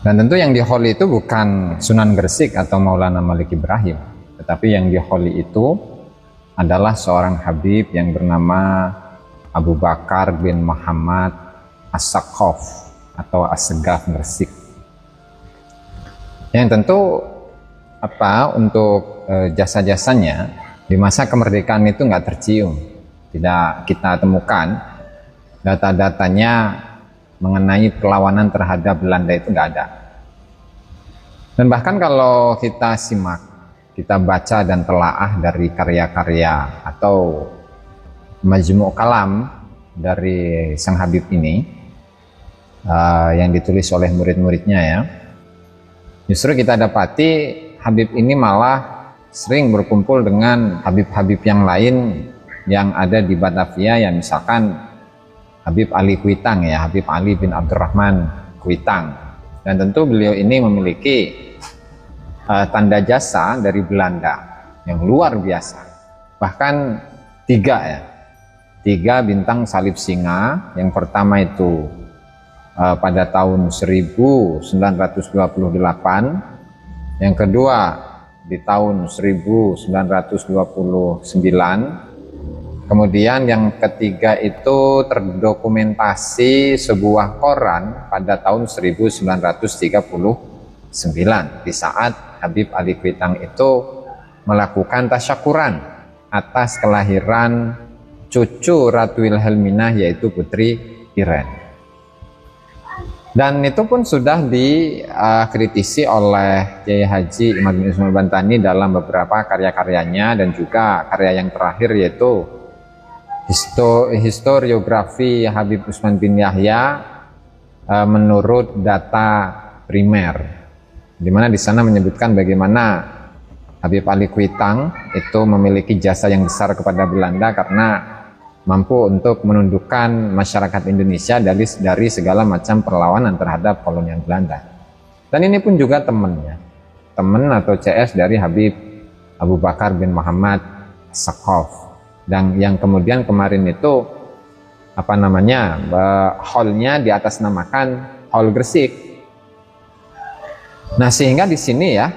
Dan tentu yang diholi itu bukan Sunan Gresik atau Maulana Malik Ibrahim, tetapi yang diholi itu adalah seorang Habib yang bernama Abu Bakar bin Muhammad As-Saqqaf atau As-Segaf Gresik. Yang tentu untuk jasa-jasanya di masa kemerdekaan itu nggak tercium, tidak kita temukan data-datanya mengenai perlawanan terhadap Belanda itu nggak ada. Dan bahkan kalau kita simak, kita baca dan telaah dari karya-karya atau majmu' kalam dari sang Habib ini yang ditulis oleh murid-muridnya ya, justru kita dapati Habib ini malah sering berkumpul dengan Habib-Habib yang lain yang ada di Batavia, ya misalkan Habib Ali Kuitang ya, Habib Ali bin Abdurrahman Kuitang. Dan tentu beliau ini memiliki tanda jasa dari Belanda yang luar biasa. Bahkan 3 bintang salib singa. Yang pertama itu pada tahun 1928, yang kedua di tahun 1929, kemudian yang ketiga itu terdokumentasi sebuah koran pada tahun 1939 di saat Habib Ali Kuitang itu melakukan tasyakuran atas kelahiran cucu Ratu Wilhelmina, yaitu Putri Iren. Dan itu pun sudah dikritisi oleh Kiai Haji Imad bin Ismail Bantani dalam beberapa karya-karyanya, dan juga karya yang terakhir yaitu Historiografi Habib Usman bin Yahya menurut data primer, di mana di sana menyebutkan bagaimana Habib Ali Kuitang itu memiliki jasa yang besar kepada Belanda karena mampu untuk menundukkan masyarakat Indonesia dari segala macam perlawanan terhadap kolonial Belanda. Dan ini pun juga teman atau CS dari Habib Abu Bakar bin Muhammad Saqqaf. Dan yang kemudian kemarin itu hallnya di atas namakan Hall Gresik. Nah, sehingga di sini ya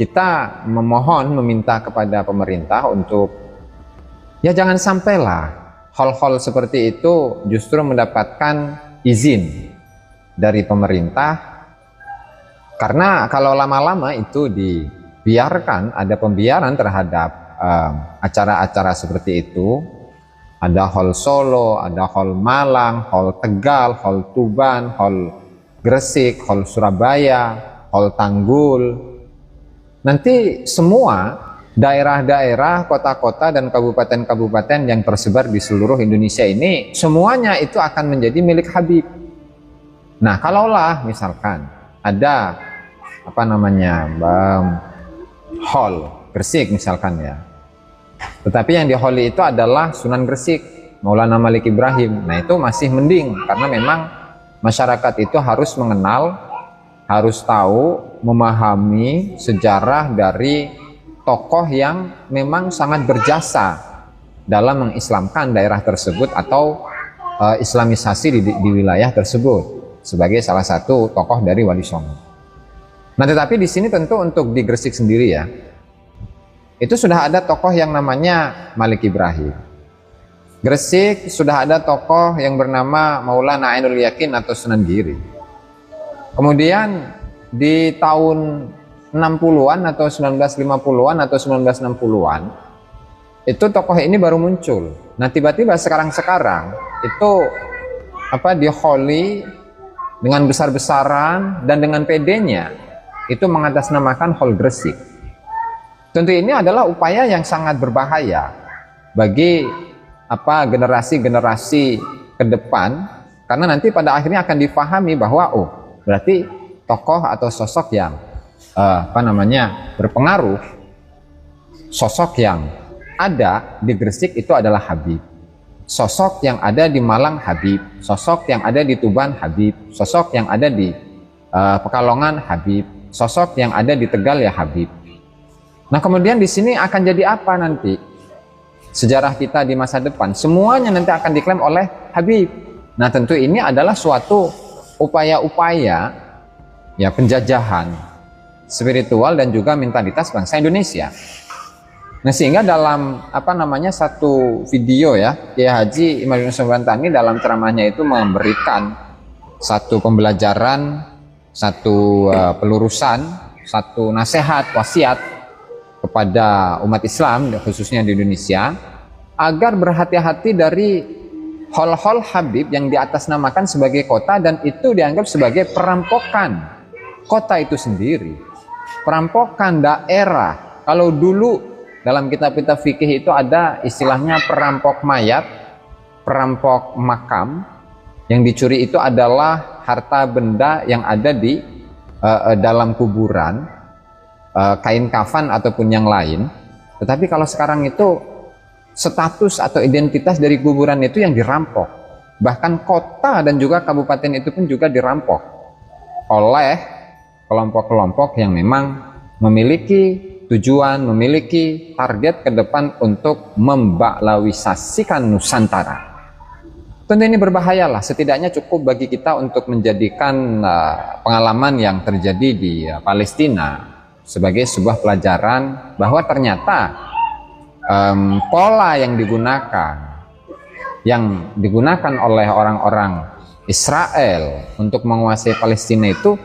kita meminta kepada pemerintah untuk ya jangan sampailah hall-hall seperti itu justru mendapatkan izin dari pemerintah, karena kalau lama-lama itu dibiarkan, ada pembiaran terhadap acara-acara seperti itu. Ada hall Solo, ada hall Malang, hall Tegal, hall Tuban, hall Gresik, hall Surabaya, hall Tanggul. Nanti semua daerah-daerah, kota-kota dan kabupaten-kabupaten yang tersebar di seluruh Indonesia ini, semuanya itu akan menjadi milik Habib. Nah, kalaulah misalkan ada hall Gresik misalkan ya, tetapi yang diholi itu adalah Sunan Gresik, Maulana Malik Ibrahim. Nah, itu masih mending, karena memang masyarakat itu harus mengenal, harus tahu, memahami sejarah dari tokoh yang memang sangat berjasa dalam mengislamkan daerah tersebut atau islamisasi di wilayah tersebut sebagai salah satu tokoh dari Wali Songo. Nah, tetapi di sini tentu untuk di Gresik sendiri ya, itu sudah ada tokoh yang namanya Malik Ibrahim. Gresik sudah ada tokoh yang bernama Maulana Ainul Yakin atau Sunan Giri. Kemudian di tahun 60-an atau 1950-an atau 1960-an itu tokoh ini baru muncul. Nah, tiba-tiba sekarang itu diholi dengan besar-besaran dan dengan PD-nya itu mengatasnamakan Hall Gresik. Tentu ini adalah upaya yang sangat berbahaya bagi generasi-generasi ke depan, karena nanti pada akhirnya akan difahami bahwa berarti tokoh atau sosok yang berpengaruh, sosok yang ada di Gresik itu adalah Habib, sosok yang ada di Malang Habib, sosok yang ada di Tuban Habib, sosok yang ada di Pekalongan Habib, sosok yang ada di Tegal ya Habib. Nah, kemudian di sini akan jadi apa nanti sejarah kita di masa depan? Semuanya nanti akan diklaim oleh Habib. Nah, tentu ini adalah suatu upaya-upaya ya penjajahan spiritual dan juga mentalitas bangsa Indonesia. Nah, sehingga dalam satu video ya, Kiai Haji Imam Yunus Nurbantani dalam ceramahnya itu memberikan satu pembelajaran, satu pelurusan, satu nasihat, wasiat kepada umat Islam khususnya di Indonesia agar berhati-hati dari hol-hol Habib yang diatasnamakan sebagai kota dan itu dianggap sebagai perampokan kota itu sendiri, perampokan daerah. Kalau dulu dalam kitab-kitab fikih itu ada istilahnya perampok mayat, perampok makam. Yang dicuri itu adalah harta benda yang ada di dalam kuburan, kain kafan ataupun yang lain. Tetapi kalau sekarang itu status atau identitas dari kuburan itu yang dirampok. Bahkan kota dan juga kabupaten itu pun juga dirampok oleh kelompok-kelompok yang memang memiliki tujuan, memiliki target ke depan untuk membaklawisasikan Nusantara. Tentu ini berbahayalah, setidaknya cukup bagi kita untuk menjadikan pengalaman yang terjadi di Palestina sebagai sebuah pelajaran bahwa ternyata pola yang digunakan oleh orang-orang Israel untuk menguasai Palestina itu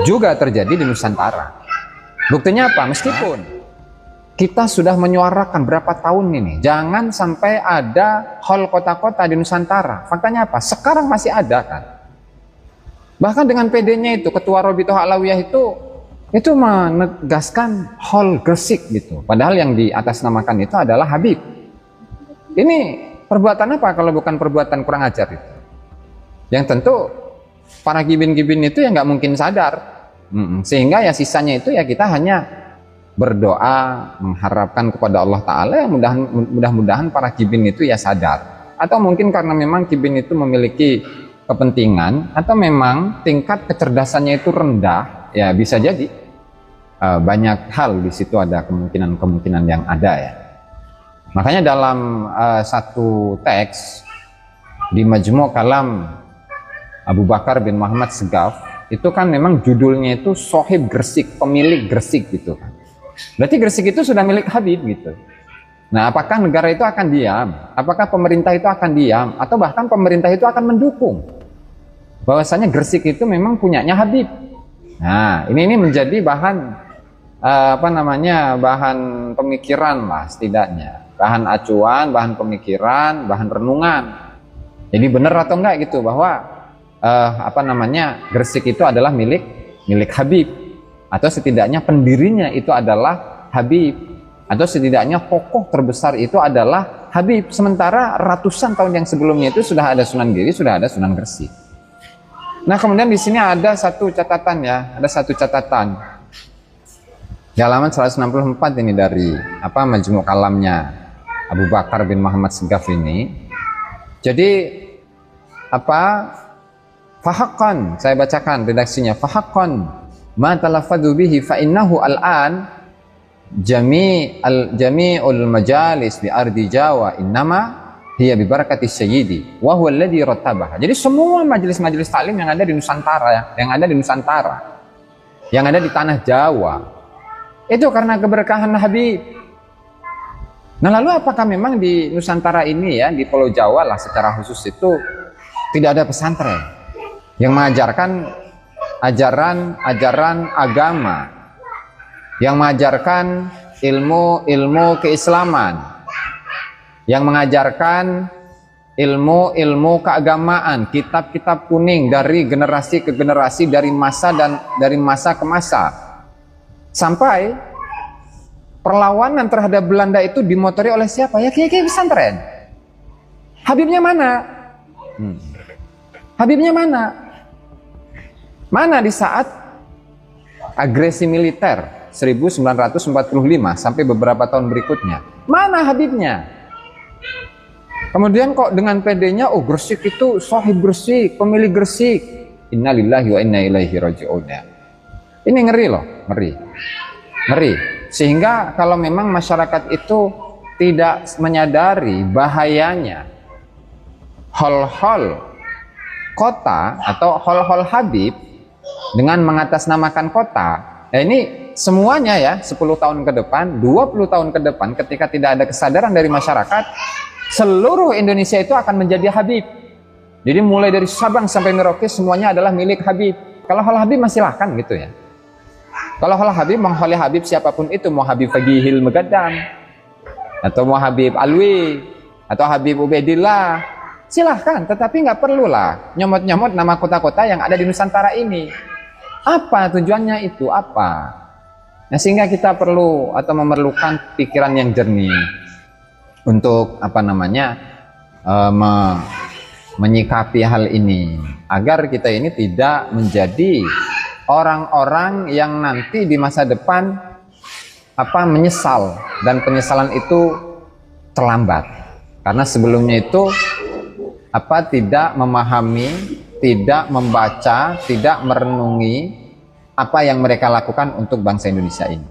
juga terjadi di Nusantara. Buktinya apa? Meskipun kita sudah menyuarakan berapa tahun ini, jangan sampai ada hal kota-kota di Nusantara. Faktanya apa? Sekarang masih ada kan. Bahkan dengan PD-nya itu, Ketua Robitoh Alawiyah itu menegaskan hal Gresik gitu. Padahal yang di atas namakan itu adalah Habib. Ini perbuatan apa kalau bukan perbuatan kurang ajar itu? Yang tentu para gibin-gibin itu ya nggak mungkin sadar. Sehingga ya sisanya itu ya kita hanya berdoa mengharapkan kepada Allah Ta'ala yang mudah-mudahan para kibin itu ya sadar, atau mungkin karena memang kibin itu memiliki kepentingan atau memang tingkat kecerdasannya itu rendah, ya bisa jadi banyak hal di situ ada kemungkinan yang ada ya. Makanya dalam satu teks di Majmu' Kalam Abu Bakar bin Muhammad Segaf itu kan memang judulnya itu Sohib Gresik, pemilik Gresik gitu kan. Berarti Gresik itu sudah milik Habib gitu. Nah, apakah negara itu akan diam? Apakah pemerintah itu akan diam? Atau bahkan pemerintah itu akan mendukung bahwasanya Gresik itu memang punyanya Habib? Nah, ini menjadi bahan bahan pemikiran lah setidaknya, bahan acuan, bahan pemikiran, bahan renungan. Jadi benar atau enggak gitu bahwa Gresik itu adalah milik Habib, atau setidaknya pendirinya itu adalah Habib, atau setidaknya tokoh terbesar itu adalah Habib, sementara ratusan tahun yang sebelumnya itu sudah ada Sunan Giri, sudah ada Sunan Gresik. Nah, kemudian di sini ada satu catatan ya, di halaman 164 ini dari Majmu' Kalamnya Abu Bakar bin Muhammad Segaf ini. Jadi Fahaqqan, saya bacakan redaksinya. Fahaqqan ma talaffadhu bihi fa innahu al-an jami'ul majalis bi ardi Jawa innama hiya bi barakati sayyidi wa huwa alladhi rattabaha. Jadi semua majelis-majelis taklim yang ada di Nusantara, yang ada di tanah Jawa itu karena keberkahan Habib. Nah, lalu apakah memang di Nusantara ini ya, di Pulau Jawa lah secara khusus itu tidak ada pesantren yang mengajarkan ajaran agama, yang mengajarkan ilmu keislaman, yang mengajarkan ilmu keagamaan, kitab-kitab kuning dari generasi ke generasi, dari masa ke masa, sampai perlawanan terhadap Belanda itu dimotori oleh siapa? Ya kiai-kiai pesantren. Habibnya mana? Habibnya mana? Mana di saat agresi militer 1945 sampai beberapa tahun berikutnya? Mana Habibnya? Kemudian kok dengan PD-nya, oh Gresik itu Sohib Gresik, pemilik Gresik. Innalillahi wa inna ilaihi raji'un. Ini ngeri loh, ngeri. Sehingga kalau memang masyarakat itu tidak menyadari bahayanya hal-hal kota atau hal-hal Habib dengan mengatasnamakan kota. Ini semuanya ya, 10 tahun ke depan, 20 tahun ke depan, ketika tidak ada kesadaran dari masyarakat, seluruh Indonesia itu akan menjadi Habib. Jadi mulai dari Sabang sampai Merauke semuanya adalah milik Habib. Kalau Hal Habib masih silahkan gitu ya. Kalau Hal Habib, mau Hal Habib siapapun itu, mau Habib Fagihil Megadam, atau mau Habib Alwi, atau Habib Ubaidillah, silahkan. Tetapi nggak perlulah nyomot-nyomot nama kota-kota yang ada di Nusantara ini. Apa tujuannya itu? Apa? Nah, sehingga kita perlu atau memerlukan pikiran yang jernih untuk menyikapi hal ini, agar kita ini tidak menjadi orang-orang yang nanti di masa depan menyesal, dan penyesalan itu terlambat karena sebelumnya itu tidak memahami, tidak membaca, tidak merenungi apa yang mereka lakukan untuk bangsa Indonesia ini.